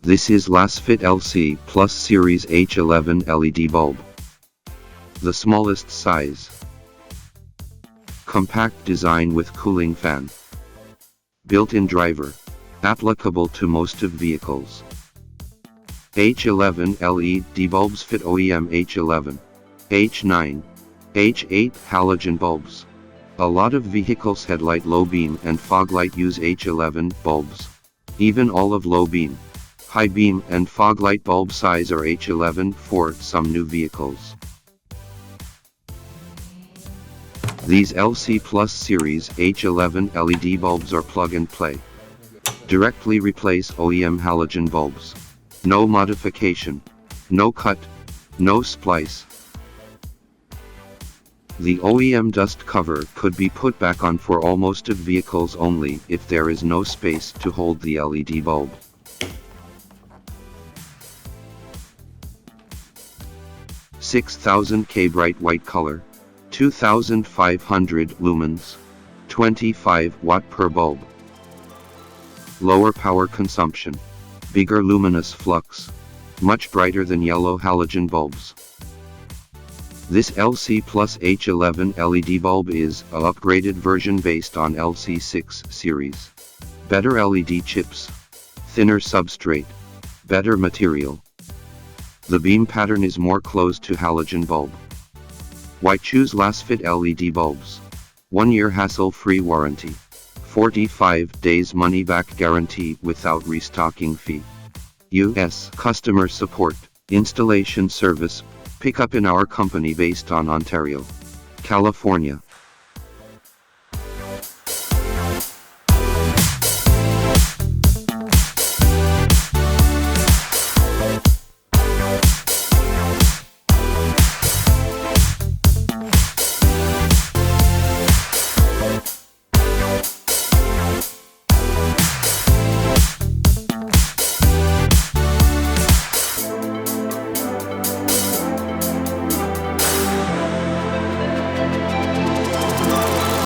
This is Lasfit LCplus Series H11 LED bulb. The smallest size. Compact design with cooling fan. Built-in driver. Applicable to most of vehicles. H11 LED bulbs fit OEM H11, H9, H8 halogen bulbs. A lot of vehicles headlight low beam and fog light use H11 bulbs. Even all of low beam, high beam and fog light bulb size are H11 for some new vehicles. These LCplus series H11 LED bulbs are plug and play. Directly replace OEM halogen bulbs. No modification, no cut, no splice. The OEM dust cover could be put back on for almost of vehicles only if there is no space to hold the LED bulb. $6,000K bright white color, 2,500 lumens, 25 watt per bulb. Lower power consumption, bigger luminous flux, much brighter than yellow halogen bulbs. This LCplus H11 LED bulb is an upgraded version based on LC6 series. Better LED chips, thinner substrate, better material. The beam pattern is more close to halogen bulb. Why choose Lasfit LED bulbs? 1 year hassle-free warranty. 45 days money-back guarantee without restocking fee. US customer support, installation service, pick up in our company based on Ontario, California.